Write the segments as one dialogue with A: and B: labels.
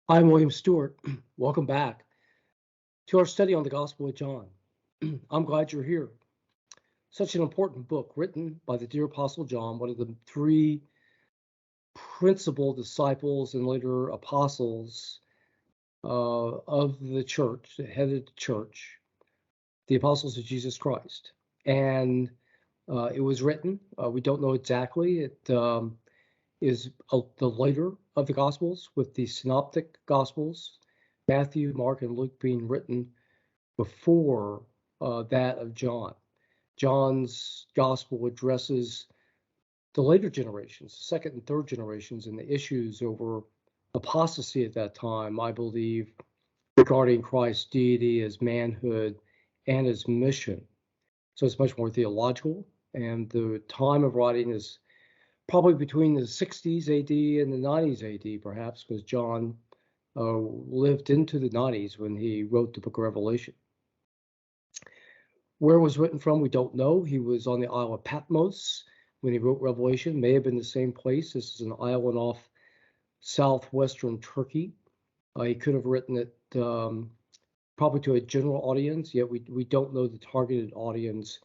A: I'm William Stewart. Welcome back to our study on the Gospel of John. I'm glad you're here. Such an important book written by the dear Apostle John, one of the three principal disciples and later apostles of the church, the head of the church, the apostles of Jesus Christ. And it was written, we don't know exactly, it is the later of the Gospels, with the synoptic Gospels, Matthew, Mark, and Luke being written before that of John. John's Gospel addresses the later generations, second and third generations, and the issues over apostasy at that time, I believe, regarding Christ's deity, his manhood, and his mission. So it's much more theological, and the time of writing is probably between the 60s AD and the 90s AD, perhaps, because John lived into the 90s when he wrote the book of Revelation. Where it was written from, we don't know. He was on the Isle of Patmos when he wrote Revelation. May have been the same place. This is an island off southwestern Turkey. He could have written it probably to a general audience, yet we don't know the targeted audience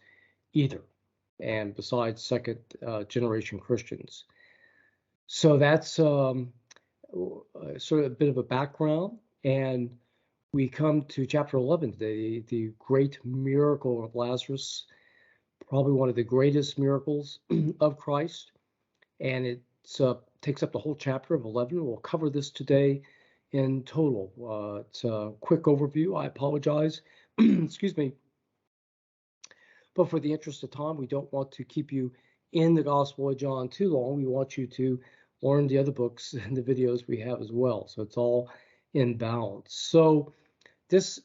A: either, and besides second generation Christians. So that's sort of a bit of a background, and we come to chapter 11 today, the great miracle of Lazarus, probably one of the greatest miracles of Christ, and it takes up the whole chapter of 11. We'll cover this today in total. It's a quick overview. I apologize. Excuse me. But for the interest of time, we don't want to keep you in the Gospel of John too long. We want you to learn the other books and the videos we have as well. So it's all in balance. So this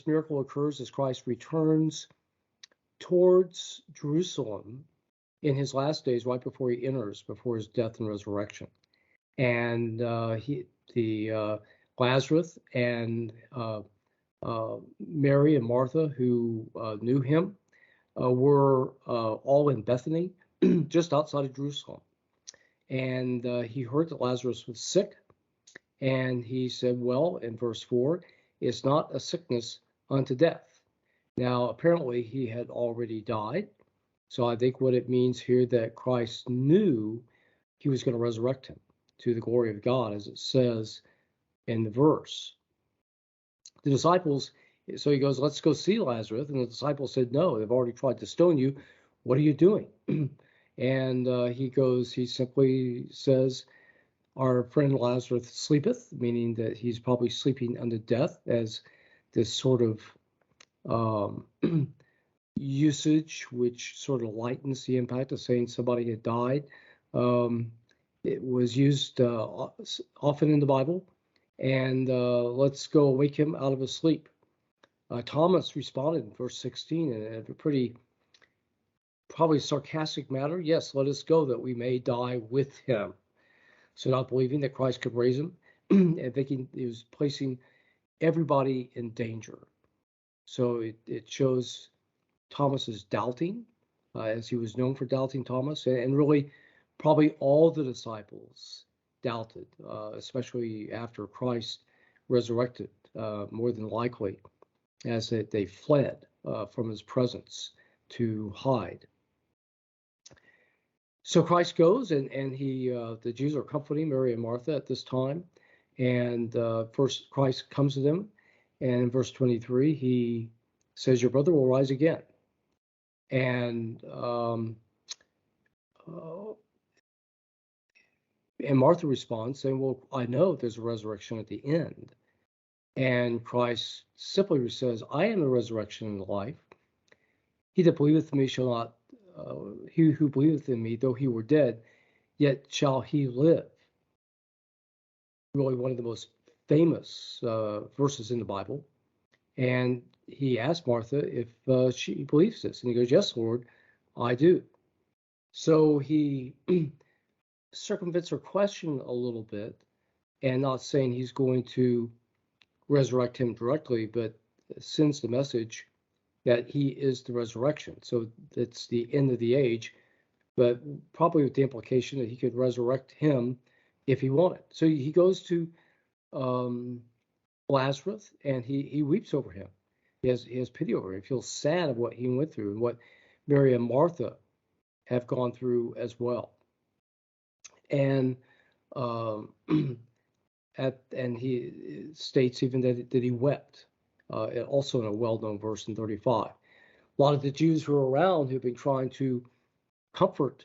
A: miracle occurs as Christ returns towards Jerusalem in his last days, right before he enters, before his death and resurrection. And Lazarus and Mary and Martha, who knew him, were all in Bethany, just outside of Jerusalem. And he heard that Lazarus was sick, and he said, well, in verse 4, it's not a sickness unto death. Now, apparently, he had already died. So I think what it means here that Christ knew he was going to resurrect him to the glory of God, as it says in the verse. The disciples, so he goes, let's go see Lazarus. And the disciples said, no, they've already tried to stone you. What are you doing? And he simply says, our friend Lazarus sleepeth, meaning that he's probably sleeping unto death, as this sort of usage, which sort of lightens the impact of saying somebody had died. It was used often in the Bible. And let's go wake him out of his sleep. Thomas responded in verse 16 in a pretty probably sarcastic manner. Yes, let us go that we may die with him. So not believing that Christ could raise him and thinking he was placing everybody in danger. So it shows Thomas's doubting, as he was known for doubting Thomas, and really probably all the disciples doubted, especially after Christ resurrected, more than likely, as they fled from his presence to hide. So Christ goes, and the Jews are comforting Mary and Martha at this time, and first Christ comes to them, and in verse 23 he says, "Your brother will rise again," and Martha responds saying, "Well, I know there's a resurrection at the end," and Christ simply says, "I am the resurrection and the life. He that believeth in me shall not." He who believeth in me, though he were dead, yet shall he live. Really one of the most famous verses in the Bible. And he asked Martha if she believes this. And he goes, "Yes, Lord, I do." So he circumvents her question a little bit, and not saying he's going to resurrect him directly, but sends the message that he is the resurrection. So it's the end of the age, but probably with the implication that he could resurrect him if he wanted. So he goes to um, Lazarus, and he weeps over him. He has pity over him. He feels sad of what he went through and what Mary and Martha have gone through as well. And um, and he states even that he wept, also in a well-known verse in 35. A lot of the Jews who are around who've been trying to comfort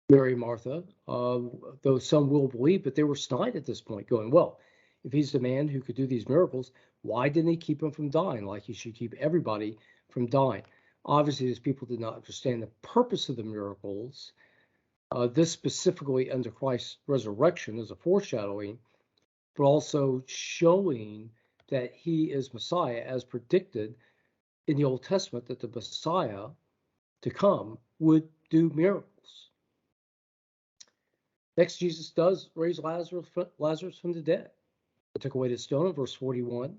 A: Mary and Martha, though some will believe, but they were snide at this point, going, well, if he's the man who could do these miracles, why didn't he keep him from dying like he should keep everybody from dying? Obviously, these people did not understand the purpose of the miracles. This specifically under Christ's resurrection as a foreshadowing, but also showing that he is Messiah as predicted in the Old Testament, that the Messiah to come would do miracles. Next, Jesus does raise Lazarus from the dead. He took away the stone in verse 41,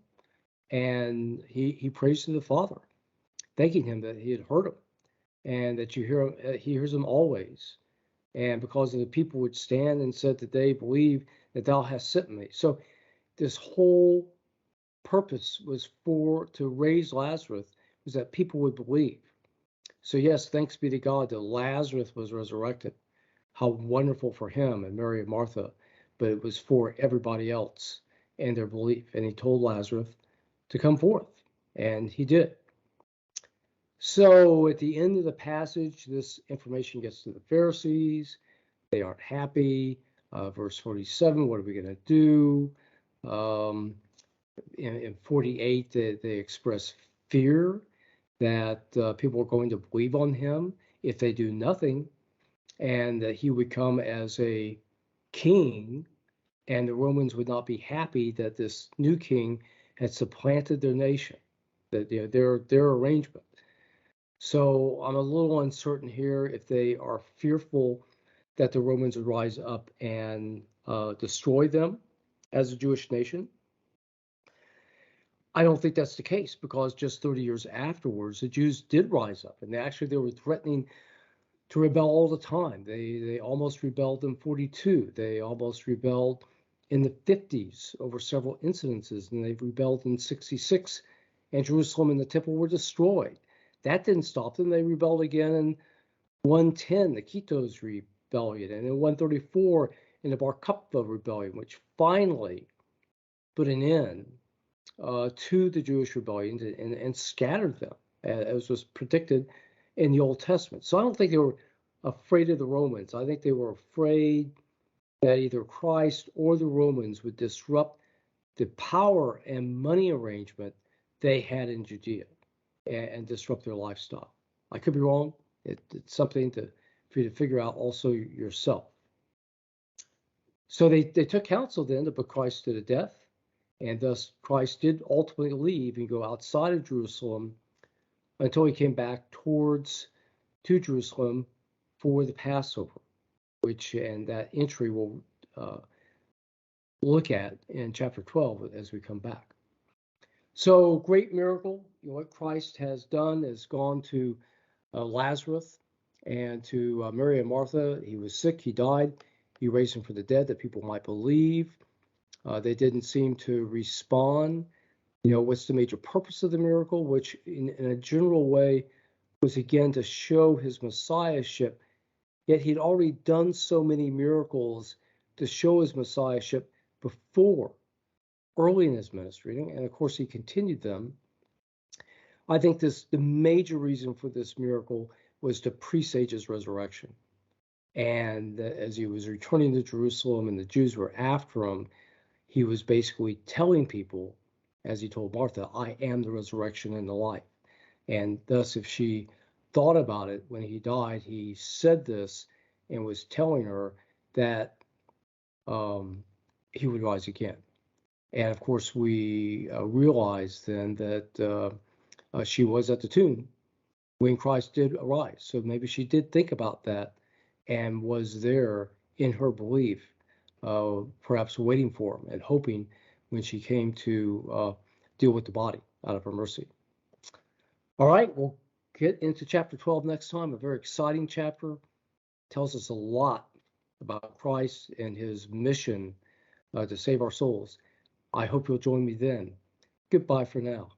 A: and he prays to the Father, thanking him that he had heard him, and that he hears him always. And because of the people would stand and said that they believe that thou hast sent me. So this whole purpose was to raise Lazarus, was that people would believe. So yes, thanks be to God that Lazarus was resurrected. How wonderful for him and Mary and Martha, but it was for everybody else and their belief. And he told Lazarus to come forth, and he did. So at the end of the passage, this information gets to the Pharisees. They aren't happy. Verse 47, what are we going to do? In 48, they express fear that people are going to believe on him if they do nothing, and that he would come as a king, and the Romans would not be happy that this new king had supplanted their nation, that their arrangement. So I'm a little uncertain here if they are fearful that the Romans would rise up and destroy them as a Jewish nation. I don't think that's the case, because just 30 years afterwards, the Jews did rise up, and they were threatening to rebel all the time. They almost rebelled in 42. They almost rebelled in the 50s over several incidences, and they rebelled in 66, and Jerusalem and the temple were destroyed. That didn't stop them. They rebelled again in 110, the Kitos Rebellion, and in 134, in the Bar Kokhba Rebellion, which finally put an end to the Jewish rebellions and scattered them, as was predicted in the Old Testament. So I don't think they were afraid of the Romans. I think they were afraid that either Christ or the Romans would disrupt the power and money arrangement they had in Judea and disrupt their lifestyle. I could be wrong. It's something for you to figure out also yourself. So they took counsel then to put Christ to the death, and thus Christ did ultimately leave and go outside of Jerusalem until he came back to Jerusalem for the Passover, and that entry we'll look at in chapter 12 as we come back. So great miracle. What Christ has done is gone to Lazarus and to Mary and Martha. He was sick, he died, he raised him from the dead that people might believe. They didn't seem to respond. What's the major purpose of the miracle, which in a general way was again to show his messiahship, yet he'd already done so many miracles to show his messiahship before, early in his ministry, and of course he continued them. I think the major reason for this miracle was to presage his resurrection. And as he was returning to Jerusalem and the Jews were after him, he was basically telling people, as he told Martha, I am the resurrection and the life. And thus, if she thought about it when he died, he said this and was telling her that he would rise again. And of course, we realize then that she was at the tomb when Christ did arise. So maybe she did think about that and was there in her belief, perhaps waiting for him and hoping when she came to deal with the body out of her mercy. All right, we'll get into chapter 12 next time. A very exciting chapter. Tells us a lot about Christ and his mission to save our souls. I hope you'll join me then. Goodbye for now.